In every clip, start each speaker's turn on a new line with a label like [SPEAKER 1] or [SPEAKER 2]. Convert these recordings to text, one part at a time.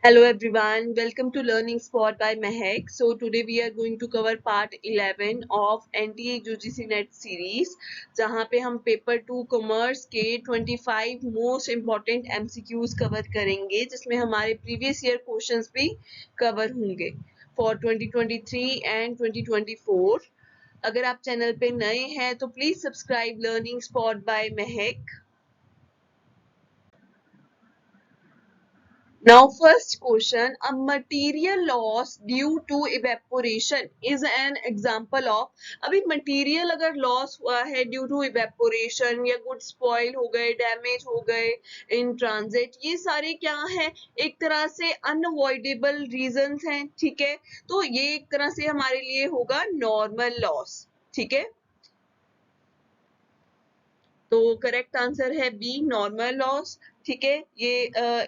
[SPEAKER 1] Hello everyone, welcome to Learning Spot by Mehak. So today we are going to cover part 11 of NTA UGC NET series जहाँ पे हम paper 2 commerce के 25 most important MCQs cover करेंगे जिसमें हमारे previous year questions भी cover होंगे for 2023 and 2024. अगर आप चैनल पे नए हैं तो please subscribe learning spot by Mahak. Now first question, a material loss due to evaporation is an example of. अभी material अगर loss हुआ है due to evaporation या goods spoil हो गए, damage हो गए in transit, ये सारे क्या हैं, एक तरह से unavoidable reasons हैं. ठीक है, तो ये एक तरह से हमारे लिए होगा normal loss. ठीक है, तो करेक्ट आंसर है बी, नॉर्मल लॉस. ठीक है, ये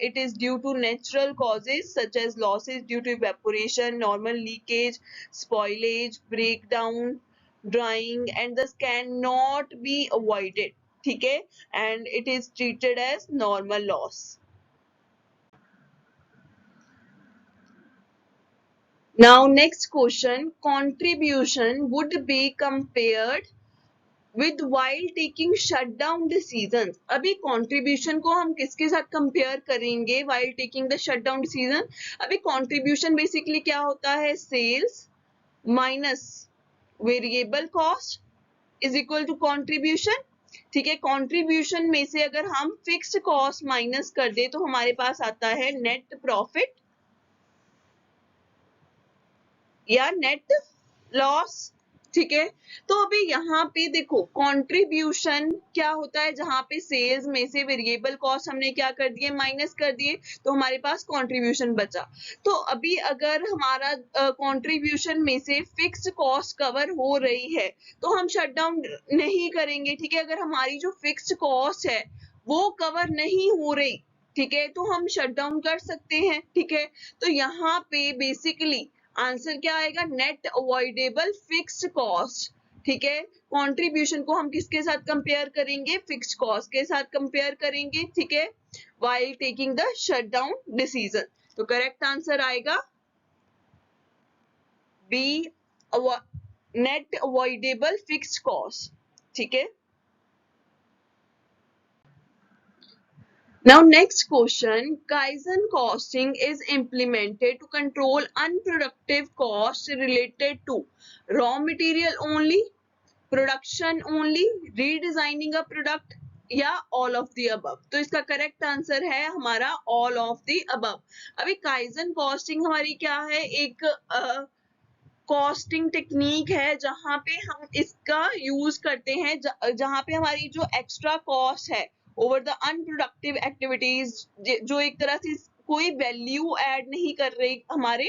[SPEAKER 1] it is due to natural causes such as losses due to evaporation, normal leakage, spoilage, break down, drying and this can not be avoided. ठीक है, and it is treated as normal loss. Now next question, contribution would be compared with while taking shutdown decisions. अभी contribution को हम किसके साथ compare करेंगे while taking the shutdown decision? अभी contribution basically क्या होता है, sales minus variable cost is equal to contribution. ठीक है, contribution में से अगर हम fixed cost minus कर दे तो हमारे पास आता है net profit या net loss. ठीक है, तो अभी यहाँ पे देखो कंट्रीब्यूशन क्या होता है, जहां पे सेल्स में से वेरिएबल कॉस्ट हमने क्या कर दिए, माइनस कर दिए, तो हमारे पास कंट्रीब्यूशन बचा. तो अभी अगर हमारा कंट्रीब्यूशन में से फिक्स्ड कॉस्ट कवर हो रही है तो हम शटडाउन नहीं करेंगे. ठीक है, अगर हमारी जो फिक्स्ड कॉस्ट है वो कवर नहीं हो रही, ठीक है, तो हम शटडाउन कर सकते हैं. ठीक है, तो यहाँ पे बेसिकली आंसर क्या आएगा, नेट अवॉइडेबल फिक्स्ड कॉस्ट. ठीक है, कंट्रीब्यूशन को हम किसके साथ कंपेयर करेंगे, फिक्स्ड कॉस्ट के साथ कंपेयर करेंगे. ठीक है, while taking the shutdown decision. तो करेक्ट आंसर आएगा B, net avoidable fixed cost. ठीक है. Now next question, Kaizen costing is implemented to control unproductive costs related to raw material only, production only, redesigning a product या all of the above. तो इसका correct answer है हमारा all of the above. अभी kaizen costing हमारी क्या है, एक कॉस्टिंग टेक्निक है जहां पे हम इसका यूज करते हैं जहां पे हमारी जो एक्स्ट्रा कॉस्ट है ओवर द अनप्रोडक्टिव एक्टिविटीज, जो एक तरह से कोई वैल्यू ऐड नहीं कर रही हमारे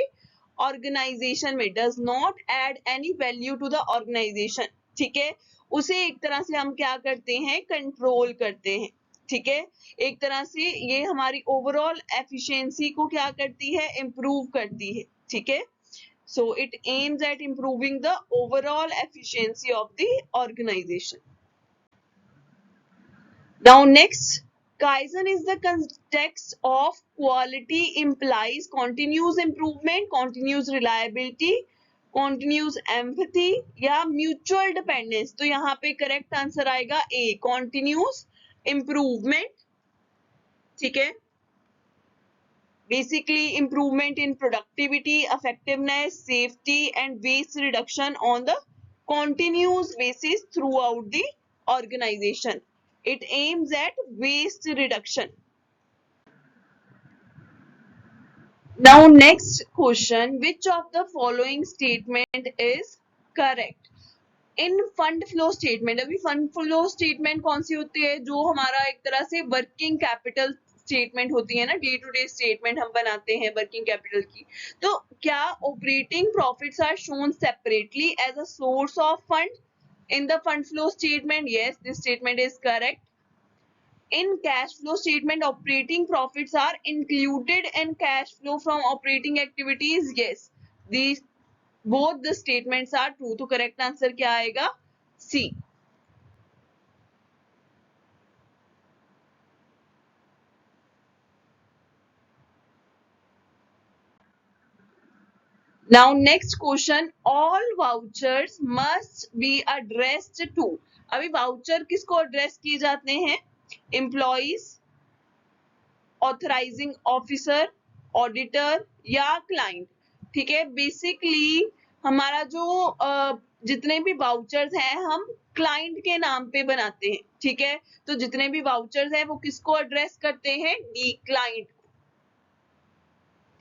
[SPEAKER 1] ऑर्गेनाइजेशन में, does not add any value to the organisation. ठीक है, उसे एक तरह से हम क्या करते हैं, कंट्रोल करते हैं. ठीक है, एक तरह से ये हमारी ओवरऑल एफिशिएंसी को क्या करती है, इंप्रूव करती है. ठीक है, so it aims at improving the overall efficiency of the organization. Now next, Kaizen is the context of quality implies continuous improvement, continuous reliability, continuous empathy या mutual dependence. तो यहाँ पे correct answer आएगा A, continuous improvement. ठीक है, basically improvement in productivity, effectiveness, safety and waste reduction on the continuous basis throughout the organization. It aims at waste reduction. Now next question, which of the following statement is correct? In fund flow statement, अभी fund flow statement कौन सी होती है, जो हमारा एक तरह से working capital statement होती है ना, डे टू डे स्टेटमेंट हम बनाते हैं वर्किंग कैपिटल की. तो क्या operating profits are shown separately as a source of fund in the fund flow statement? Yes, this statement is correct. In cash flow statement, operating profits are included in cash flow from operating activities. Yes, these both the statements are true. तो correct answer क्या आएगा, C. Now next question, all vouchers must be addressed to. अभी voucher किसको address किए जाते हैं? Employees, authorising officer, auditor या client. ठीक है, बेसिकली हमारा जो जितने भी वाउचर्स हैं हम क्लाइंट के नाम पे बनाते हैं. ठीक है, तो जितने भी वाउचर्स हैं वो किसको एड्रेस करते हैं? D client.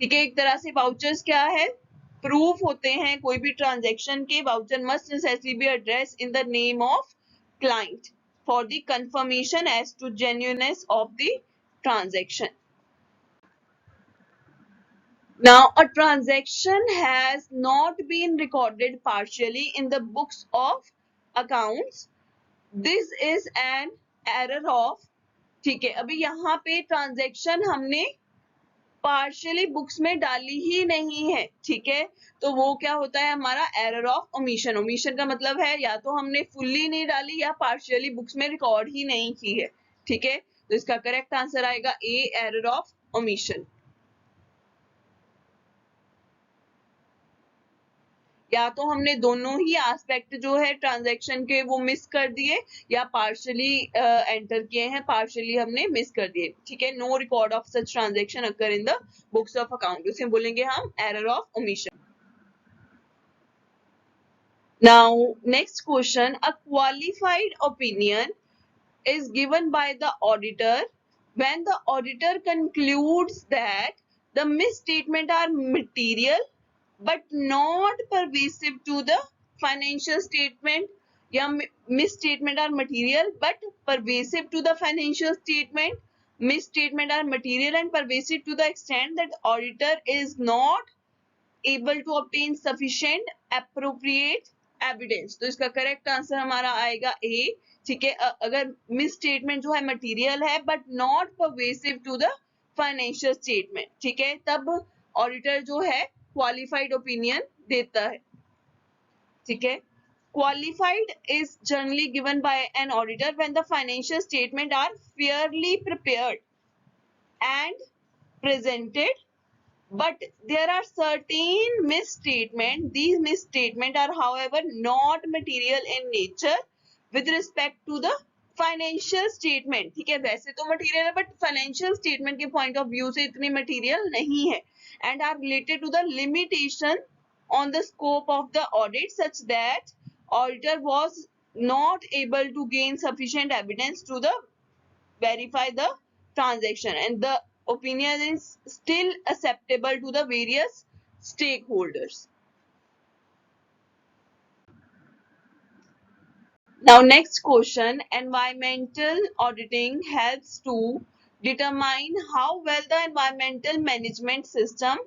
[SPEAKER 1] ठीक है, एक तरह से वाउचर्स क्या है? प्रूफ होते हैं कोई भी ट्रांजेक्शन के. Voucher must necessary be address in the name of client for the confirmation as to genuineness of the transaction. Now, a transaction has not been recorded partially in the books of accounts. This is an error of. ठीक है, अभी यहाँ पे transaction हमने partially books में डाली ही नहीं है. ठीक है, तो वो क्या होता है हमारा? Error of omission. ओमिशन का मतलब है या तो हमने फुल्ली नहीं डाली या पार्शियली बुक्स में रिकॉर्ड ही नहीं की है. ठीक है, तो इसका करेक्ट आंसर आएगा ए, एरर ऑफ ओमिशन. या तो हमने दोनों ही एस्पेक्ट जो है ट्रांजैक्शन के वो मिस कर दिए या पार्शियली एंटर किए हैं, पार्शियली हमने मिस कर दिए. ठीक है, no record of such transaction occur in the books of account. उसे बोलेंगे हम error of omission. Now next question, a qualified opinion is given by the auditor when the auditor concludes that the misstatement are material but not pervasive to the financial statement, या misstatement are material but pervasive to the financial statement. Misstatement are material and pervasive to the extent that auditor is not able to obtain sufficient appropriate evidence. तो इसका correct answer हमारा आएगा ए. ठीक है, अगर miss statement जो है material है but not pervasive to the financial statement. ठीक है, तब ऑडिटर जो है क्वालिफाइड ओपिनियन देता है. ठीक है, qualified is generally given by an auditor when the financial statement are fairly prepared and presented, but there are certain misstatements. These misstatements are however not material in nature with respect to the financial statement. ठीक है, वैसे तो material है but financial statement के point of view से इतनी material नहीं है and are related to the limitation on the scope of the audit such that auditor was not able to gain sufficient evidence to the verify the transaction and the opinion is still acceptable to the various stakeholders. Now next question, environmental auditing helps to determine how well the environmental management system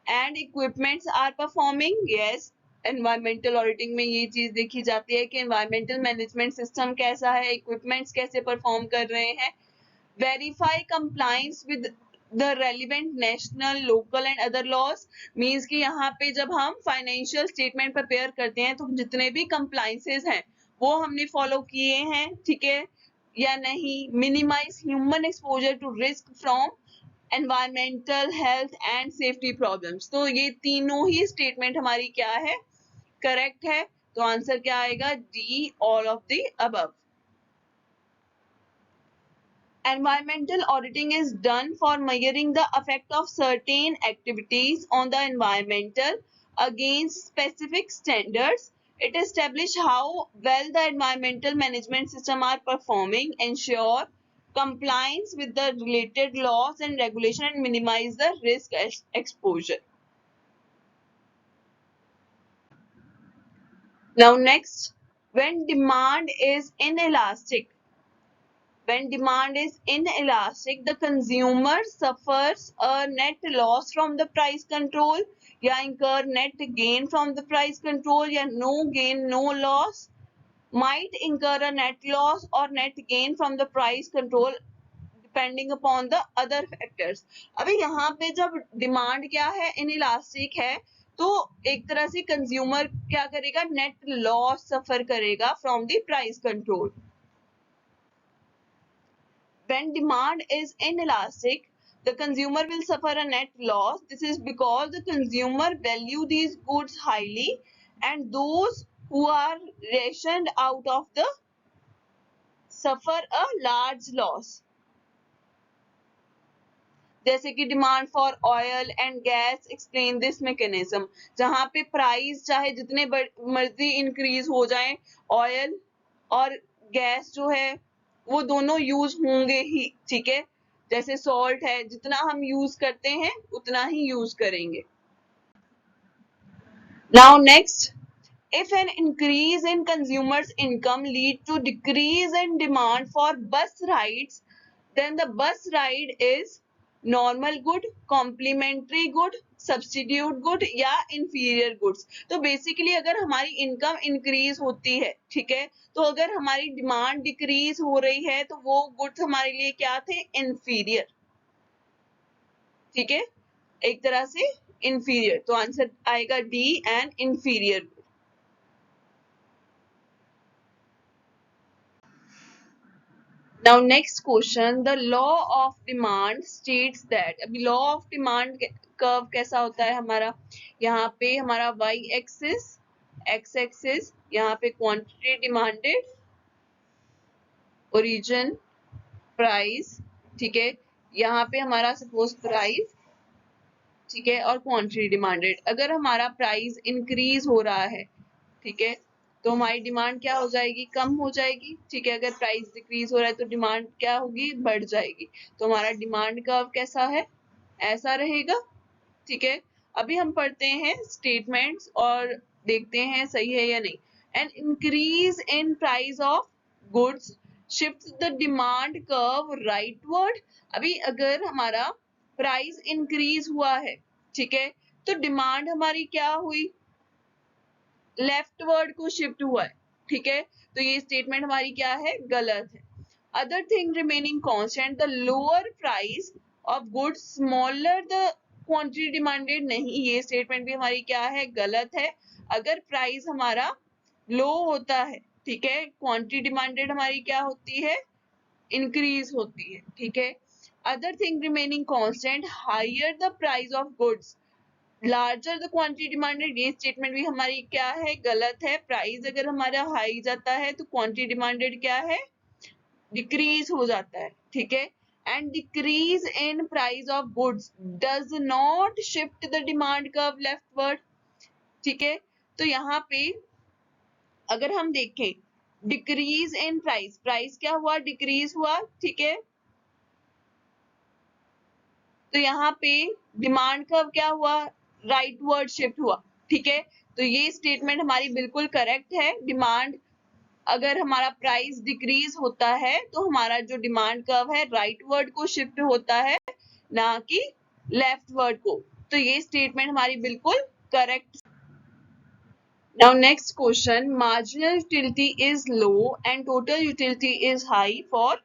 [SPEAKER 1] and equipments are performing. Yes, environmental auditing में ये चीज देखी जाती है कि environmental management system कैसा है, equipments कैसे perform कर रहे हैं. Verify compliance with the relevant national, local and other laws means कि यहाँ पे जब हम financial statement prepare करते हैं तो जितने भी compliances हैं वो हमने follow किए हैं. ठीक है या नहीं. Minimize human exposure to risk from environmental, health and safety problems. तो ये तीनों ही statement हमारी क्या है? Correct है. तो आंसर क्या आएगा? D, all of the above. Environmental auditing is done for measuring the effect of certain activities on the environmental against specific standards. It establishes how well the environmental management system are performing, ensure compliance with the related laws and regulation and minimize the risk exposure. Now next, when demand is inelastic, the consumer suffers a net loss from the price control या incur net gain from the price control या no gain no loss, might incur a net loss or net gain from the price control depending upon the other factors. अभी यहाँ पे जब demand क्या है? Inelastic है तो एक तरह से कंज्यूमर क्या करेगा? नेट लॉस सफर करेगा from the price control. When demand is inelastic, the consumer will suffer a net loss. This is because the consumer value these goods highly and those who are rationed out of the suffer a large loss. जैसे कि demand for oil and gas explain this mechanism, जहां पे price चाहे जितने मर्जी increase हो जाए, oil और गैस जो है वो दोनों यूज होंगे ही, ठीक है। जैसे सॉल्ट है, जितना हम यूज करते हैं उतना ही यूज करेंगे। Now next, if an increase in consumers income lead to decrease in demand for bus rides, then the bus ride is normal good, complementary good, substitute good या inferior goods। तो basically अगर हमारी income increase होती है, ठीक है, तो अगर हमारी डिमांड डिक्रीज हो रही है तो वो गुड्स हमारे लिए क्या थे, इंफीरियर, ठीक है, एक तरह से इंफीरियर। तो आंसर आएगा D and inferior. Now next question, the law of demand states that, अभी law of demand कर्व कैसा होता है हमारा, यहाँ पे हमारा y एक्सिस, x एक्सिस, यहाँ पे क्वांटिटी डिमांडेड, ओरिजिन, प्राइस, ठीक है, यहाँ पे हमारा सपोज प्राइस, ठीक है, और क्वांटिटी डिमांडेड। अगर हमारा प्राइस इंक्रीज हो रहा है, ठीक है, तो हमारी डिमांड क्या हो जाएगी, कम हो जाएगी, ठीक है। अगर प्राइस डिक्रीज हो रहा है तो डिमांड क्या होगी, बढ़ जाएगी। तो हमारा डिमांड कर्व कैसा है, ऐसा रहेगा, ठीक है। अभी हम पढ़ते हैं स्टेटमेंट्स और देखते हैं सही है या नहीं। An increase in price of goods shift the demand curve rightward. अभी अगर हमारा प्राइस इंक्रीज हुआ है, ठीक है, तो डिमांड हमारी क्या हुई, लेफ्ट वर्ड को शिफ्ट हुआ है, ठीक है। तो ये स्टेटमेंट हमारी क्या है, गलत है। Other thing remaining constant, the lower price of goods smaller the quantity demanded, नहीं, ये स्टेटमेंट भी हमारी क्या है, गलत है। अगर प्राइस हमारा लो होता है, ठीक है, क्वांटिटी डिमांडेड हमारी क्या होती है, इंक्रीज होती है, ठीक है। Other thing remaining constant, higher the price of goods larger the quantity demanded, ये स्टेटमेंट भी हमारी क्या है, गलत है। प्राइस अगर हमारा हाई जाता है तो क्वांटिटी डिमांडेड क्या है, डिक्रीज हो जाता है, ठीक है। And decrease in price of goods does not shift the demand curve leftward, ठीक है। तो यहाँ पे अगर हम देखें डिक्रीज इन प्राइस, प्राइस क्या हुआ, डिक्रीज हुआ, ठीक है। तो यहाँ पे डिमांड कर्व क्या हुआ, राइट वर्ड शिफ्ट हुआ, ठीक है। तो ये स्टेटमेंट हमारी बिल्कुल करेक्ट है। डिमांड अगर हमारा प्राइस डिक्रीज होता है तो हमारा जो डिमांड कर्व है राइट वर्ड को शिफ्ट होता है, ना कि लेफ्ट वर्ड को। तो ये स्टेटमेंट हमारी बिल्कुल correct. Now next question, marginal utility is low and total utility is high for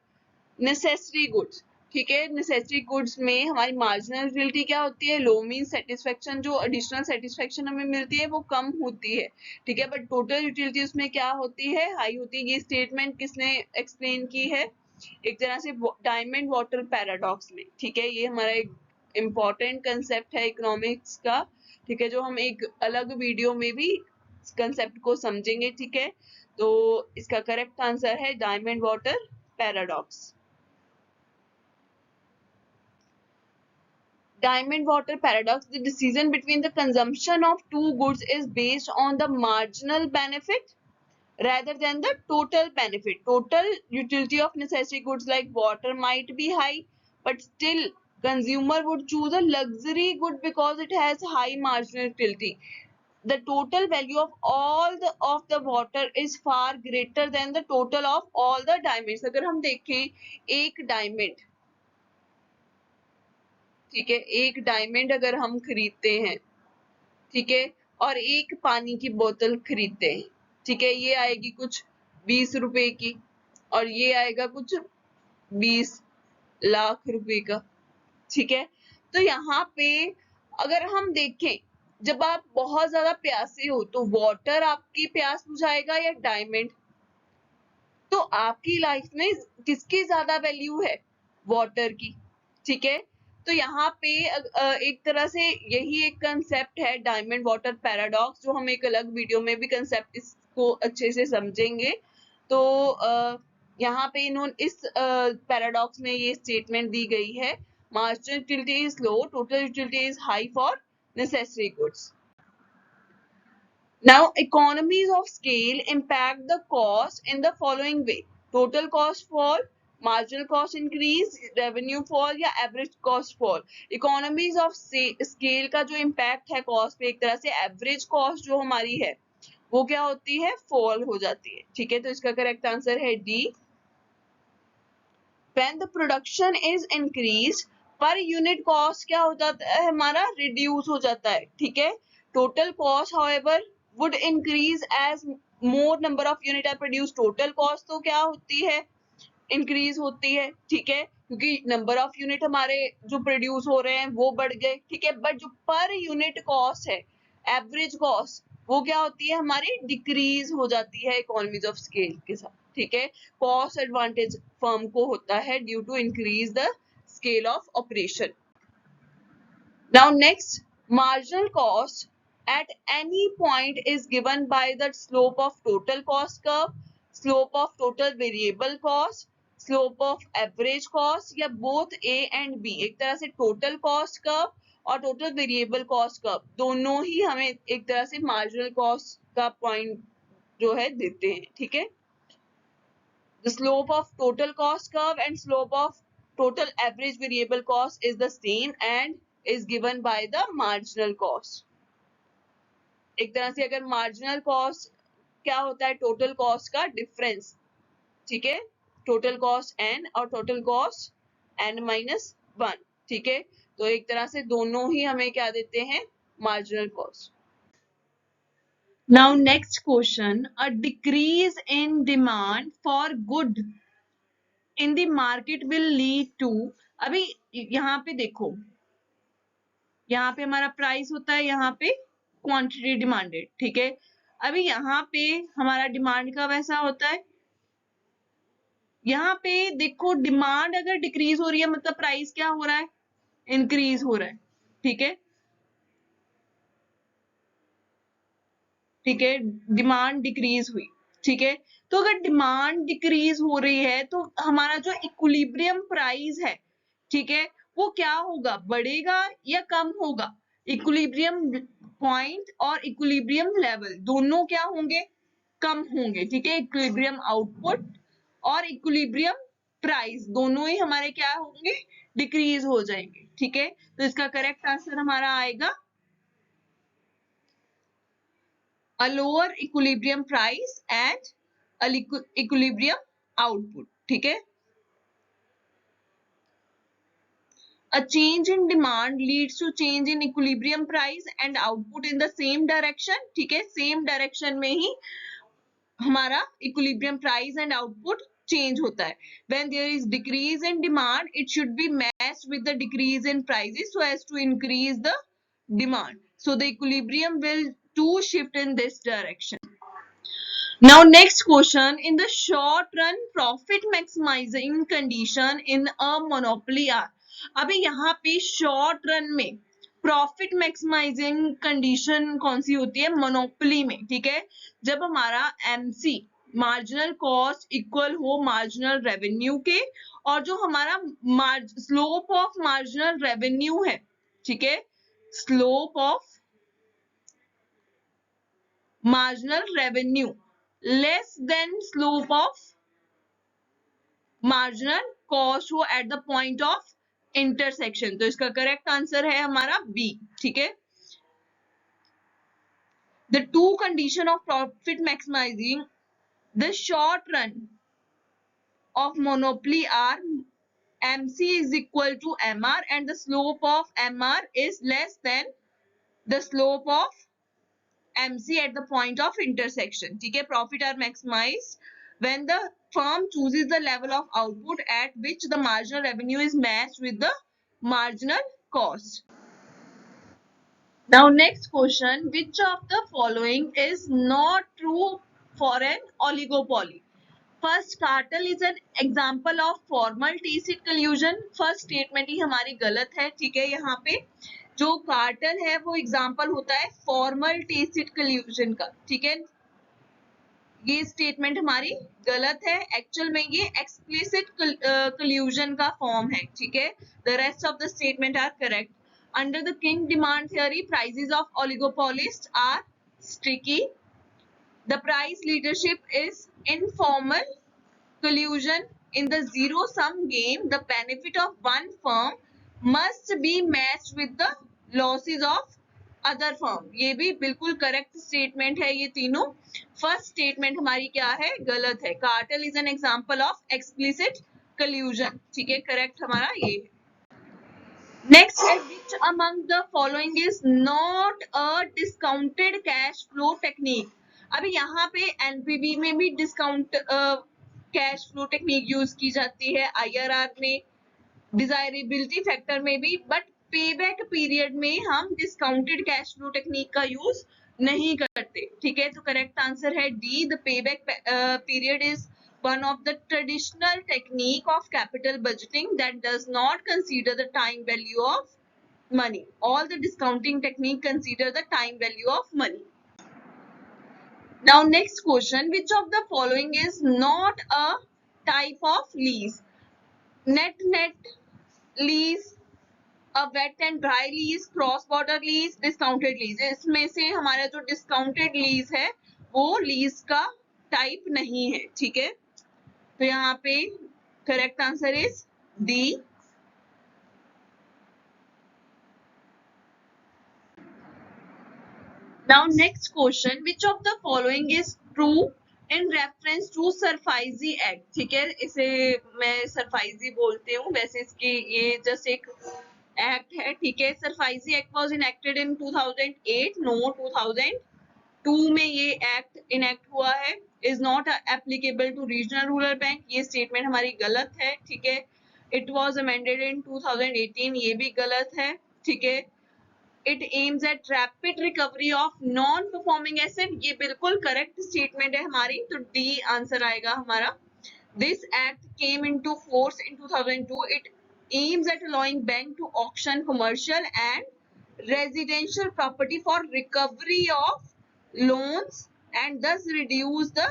[SPEAKER 1] necessary goods, ठीक है। नेसेसरी गुड्स में हमारी मार्जिनल यूटिलिटी क्या होती है, लो मीन सेटिस्फेक्शन, जो एडिशनल सेटिस्फेक्शन हमें मिलती है वो कम होती है, ठीक है। बट टोटल यूटिलिटी उसमें क्या होती है, हाई होती है। ये स्टेटमेंट किसने एक्सप्लेन की है, एक तरह से डायमंड वाटर पैराडॉक्स में, ठीक है। ये हमारा एक इम्पॉर्टेंट कंसेप्ट है इकोनॉमिक्स का, ठीक है, जो हम एक अलग वीडियो में भी कंसेप्ट को समझेंगे, ठीक है। तो इसका करेक्ट आंसर है diamond water paradox. Diamond water paradox, the decision between the consumption of two goods is based on the marginal benefit rather than the total benefit. Total utility of necessary goods like water might be high, but still consumer would choose a luxury good because it has high marginal utility. The total value of the water is far greater than the total of all the diamonds. अगर हम देखें एक diamond, ठीक है, एक diamond अगर हम खरीदते हैं, ठीक है, और एक पानी की बोतल खरीदते हैं, ठीक है, ये आएगी कुछ 20 रुपए की और ये आएगा कुछ 20 लाख रुपए का, ठीक है। तो यहाँ पे अगर हम देखें, जब आप बहुत ज्यादा प्यासे हो तो वाटर आपकी प्यास बुझाएगा या डायमंड, तो आपकी लाइफ में किसकी ज्यादा वैल्यू है, वाटर की, ठीक है। तो यहाँ पे एक तरह से यही एक कंसेप्ट है डायमंड वाटर पैराडॉक्स, जो हम एक अलग वीडियो में भी कंसेप्ट इसको अच्छे से समझेंगे। तो यहाँ पे इन्होंने इस पैराडॉक्स में ये स्टेटमेंट दी गई है, marginal utility is low, total utility is high for necessary goods. Now, economies of scale impact the cost in the following way: total cost fall, marginal cost increase, revenue fall या average cost fall। Economies of scale का जो impact है cost पे, एक तरह से average cost जो हमारी है वो क्या होती है, fall हो जाती है। ठीक है, तो इसका correct answer है D। When the production is increased, per unit cost क्या हो जाता है हमारा, reduce हो जाता है। ठीक है, total cost however would increase as more number of unit are produced। total cost तो क्या होती है, increase होती है। ठीक है, क्योंकि number of unit हमारे जो produce हो रहे हैं वो बढ़ गए। ठीक है, but जो per unit cost है, average cost, वो क्या होती है हमारी, decrease हो जाती है economies of scale के साथ। ठीक है, cost advantage firm को होता है due to increase the scale of operation। Now next, marginal cost at any point is given by the slope of total cost curve, slope of total variable cost, slope of average cost या both A and B। एक तरह से total cost curve और total variable cost curve दोनों ही हमें एक तरह से marginal cost का point जो है देते हैं। ठीक है, the slope of total cost curve and slope of total average variable cost is the same and is given by the marginal cost। एक तरह से अगर marginal cost क्या होता है, total cost का difference। ठीक है, total cost n और total cost n minus 1। ठीक है, तो एक तरह से दोनों ही हमें क्या देते हैं, marginal cost। Now next question, a decrease in demand for good in the market will lead to। अभी यहाँ पे देखो, यहाँ पे हमारा प्राइस होता है, यहाँ पे क्वांटिटी डिमांडेड। ठीक है, अभी यहाँ पे हमारा डिमांड का वैसा होता है, यहाँ पे देखो डिमांड अगर डिक्रीज हो रही है मतलब प्राइस क्या हो रहा है, इंक्रीज हो रहा है। ठीक है, ठीक है, डिमांड डिक्रीज हुई। ठीक है, तो अगर डिमांड डिक्रीज हो रही है तो हमारा जो इक्विलिब्रियम प्राइस है, ठीक है, वो क्या होगा, बढ़ेगा या कम होगा। इक्विलिब्रियम पॉइंट और इक्विलिब्रियम लेवल दोनों क्या होंगे, कम होंगे। ठीक है, इक्विलिब्रियम आउटपुट और इक्विलिब्रियम प्राइस दोनों ही हमारे क्या होंगे, डिक्रीज हो जाएंगे। ठीक है, तो इसका करेक्ट आंसर हमारा आएगा a lower equilibrium price and a equilibrium output। ठीक है, a change in demand leads to change in equilibrium price and output in the same direction। ठीक है, same direction में ही हमारा equilibrium price and output change होता है। When there is decrease in demand, it should be matched with the decrease in prices so as to increase the demand, so the equilibrium will too shift in this direction। Now next question, in the short run profit maximizing condition in a monopoly are। अभी यहाँ पे short run में profit maximising condition कौन सी होती है, monopoly में। ठीक है, जब हमारा MC मार्जिनल कॉस्ट इक्वल हो मार्जिनल रेवेन्यू के, और जो हमारा स्लोप ऑफ मार्जिनल रेवेन्यू है, ठीक है, slope of marginal revenue less than slope of marginal cost हो at the point of intersection। तो इसका करेक्ट आंसर है हमारा B। ठीक है, the two condition of profit maximizing the short run of monopoly are MC is equal to MR and the slope of MR is less than the slope of MC at the point of intersection। ठीक है, profit are maximized when the firm chooses the level of output at which the marginal revenue is matched with the marginal cost। Now next question, which of the following is not true for an oligopoly। First cartel is an example of formal tacit collusion. First statement ही हमारी गलत है, ठीक है। यहाँ पे जो cartel है वो एग्जाम्पल होता है फॉर्मल टेसिट कल्यूजन का, ठीक है। ये स्टेटमेंट हमारी गलत है, एक्चुअल में ये एक्सप्लिसिट कल्यूजन का फॉर्म है, ठीक है। The rest of the statement are correct. Under the kinked demand theory prices of oligopolist are sticky. The price leadership is informal collusion. In the zero-sum game, the benefit of one firm must be matched with the losses of other firm. ये भी बिल्कुल correct statement है ये तीनों। First statement हमारी क्या है, गलत है। Cartel is an example of explicit कल्यूजन, ठीक है, करेक्ट हमारा ये है। नेक्स्ट है which among the following is not a discounted cash flow technique. अभी यहाँ पे एनपीवी में भी discount cash flow technique use की जाती है, आईआरआर में, डिजायरेबिलिटी फैक्टर में भी, बट पेबैक पीरियड में हम डिस्काउंटेड कैश फ्लो टेक्निक का यूज नहीं करते, ठीक है। तो करेक्ट आंसर है D, the payback period is one of the traditional technique of capital budgeting that does not consider the time value of money. All the discounting technique consider the time value of money. Now next question, which of the following is not a type of lease? Net lease, a wet and dry lease, cross border lease, discounted lease. इसमें से हमारा जो discounted lease है वो lease का type नहीं है, ठीक है। तो यहाँ पे correct answer is D. Now next question, which of the following is true in reference to SARFAESI act, ठीक है। इसे मैं सरफाइजी बोलती हूँ, वैसे इसकी ये जस्ट एक एक्ट है, ठीक है। SARFAESI act was enacted in 2008, no 2002 में ये एक्ट इनेक्ट हुआ है। Is not applicable to regional rural bank, ये स्टेटमेंट हमारी गलत है, ठीक है। इट वाज अमेंडेड इन 2018, ये भी गलत है, ठीक है। It aims eight rapid recovery of non performing asset, ये बिल्कुल करेक्ट स्टेटमेंट है हमारी, तो डी आंसर आएगा हमारा। This act came into force in 2002. It aims at allowing bank to auction commercial and residential property for recovery of loans and thus reduce the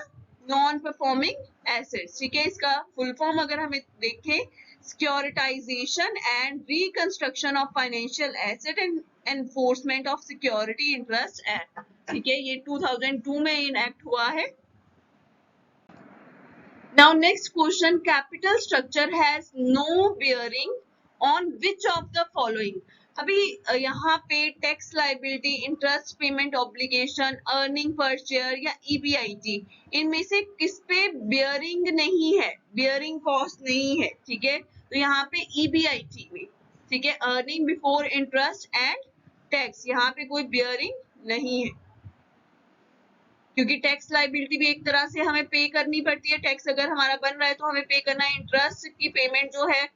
[SPEAKER 1] non performing assets, ठीक है। इसका full form अगर हमें देखें, securitisation and reconstruction of financial asset and enforcement of security interest act, ठीक है। ये 2002 में इनएक्ट हुआ है। Now next question, capital structure has no bearing on which of the following? अभी यहाँ पे tax liability, interest payment obligation, earning per share या ईबीआईटी, इनमें से किस पे बियरिंग नहीं है, बियरिंग कॉस्ट नहीं है, ठीक है। तो यहाँ पे ईबीआईटी में, ठीक है, earning before interest and tax, यहाँ पे कोई बियरिंग नहीं है, क्योंकि टैक्स लाइबिलिटी भी एक तरह से हमें पे करनी पड़ती है। टैक्स अगर हमारा बन रहा है तो हमें पे करना है, इंटरेस्ट की पेमेंट जो है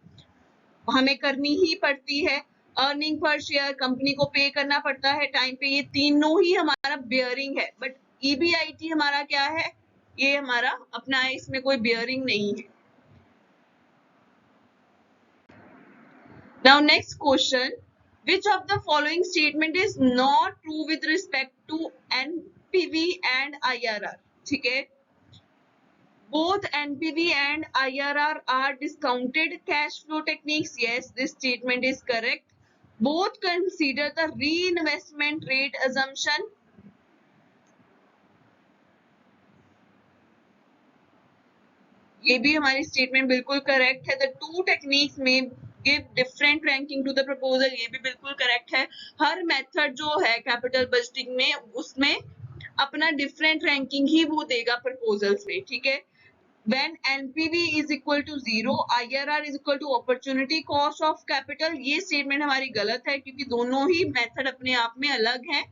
[SPEAKER 1] हमें करनी ही पड़ती है, अर्निंग पर शेयर कंपनी को पे करना पड़ता है टाइम पे, ये तीनों ही हमारा बियरिंग है। बट ईबीआईटी हमारा क्या है, ये हमारा अपना है, इसमें कोई बियरिंग नहीं है। Now next question, which of the following statement is not true with respect to NPV and IRR, ठीक है। Both NPV and IRR are discounted cash flow techniques. Yes, this statement is correct. Both consider the reinvestment rate assumption. ये भी हमारी statement बिल्कुल correct है। The two techniques में give different ranking to the proposal, ये भी बिल्कुल correct है। हर मेथड जो है कैपिटल बजटिंग में, उसमें अपना डिफरेंट रैंकिंग ही वो देगा प्रपोजल्स में, ठीक है। When NPV is equal to 0, IRR is equal to opportunity cost of capital, ये स्टेटमेंट हमारी गलत है, क्योंकि दोनों ही मेथड अपने आप में अलग हैं,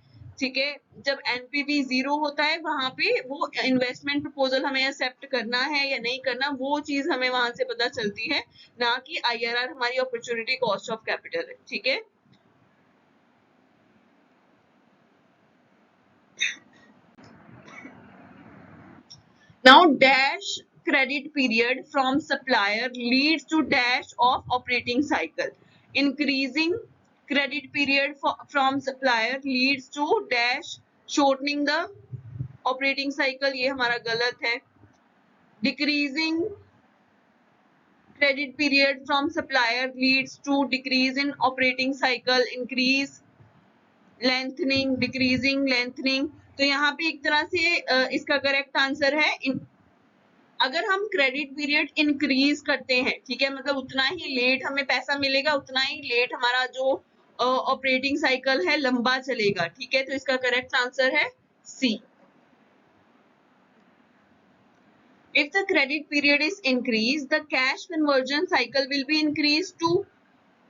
[SPEAKER 1] ठीक है। जब NPV 0 होता है वहां पे वो इन्वेस्टमेंट प्रपोजल हमें एक्सेप्ट करना है या नहीं करना, वो चीज हमें वहां से पता चलती है, ना कि IRR हमारी अपॉर्चुनिटी कॉस्ट ऑफ कैपिटल है, ठीक है। Now dash credit period from supplier leads to dash of operating cycle. Increasing credit period from supplier leads to dash shortening the operating cycle. ये हमारा गलत है. Decreasing credit period from supplier leads to decrease in operating cycle. Increase lengthening, decreasing lengthening. तो यहाँ पे एक तरह से इसका करेक्ट आंसर है अगर हम क्रेडिट पीरियड इंक्रीज करते हैं, ठीक है, मतलब उतना ही लेट हमें पैसा मिलेगा, उतना ही लेट हमारा जो ऑपरेटिंग साइकिल है लंबा चलेगा, ठीक है, तो इसका करेक्ट आंसर है सी. If the credit period is increased, the cash conversion cycle will be increased too.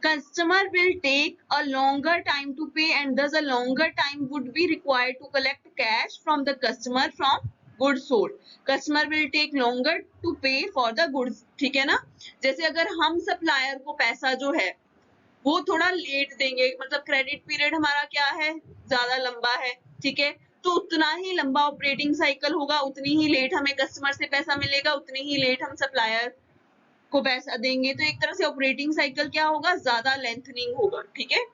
[SPEAKER 1] Customer will take a longer time to pay and thus a longer time would be required to collect cash from the customer from goods sold. Customer will take longer to pay for the goods. ठीक है ना. जैसे अगर हम supplier को पैसा जो है वो थोड़ा लेट देंगे, मतलब क्रेडिट पीरियड हमारा क्या है, ज्यादा लंबा है, ठीक है, तो उतना ही लंबा ऑपरेटिंग साइकिल होगा, उतनी ही लेट हमें कस्टमर से पैसा मिलेगा, उतनी ही लेट हम सप्लायर को पैसा देंगे, तो एक तरह से ऑपरेटिंग साइकिल क्या होगा, ज्यादा लेंथनिंग होगा, ठीक है.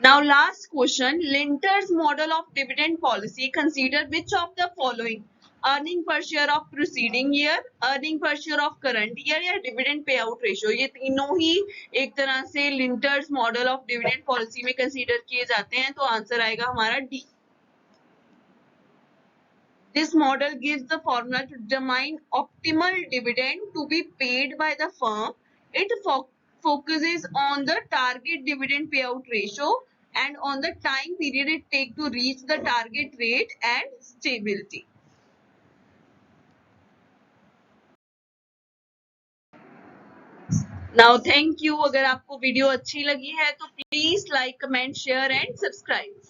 [SPEAKER 1] Now last question, Linter's model of dividend policy consider which of the following: earning per share of preceding year, earning per share of current year या dividend payout ratio. ये तीनों ही एक तरह से Linter's model of dividend policy में consider किए जाते हैं, तो आंसर आएगा हमारा D. This model gives the formula to determine optimal dividend to be paid by the firm. It focuses on the target dividend payout ratio and on the time period it takes to reach the target rate and stability. Now thank you. अगर आपको video अच्छी लगी है तो please like, comment, share and subscribe.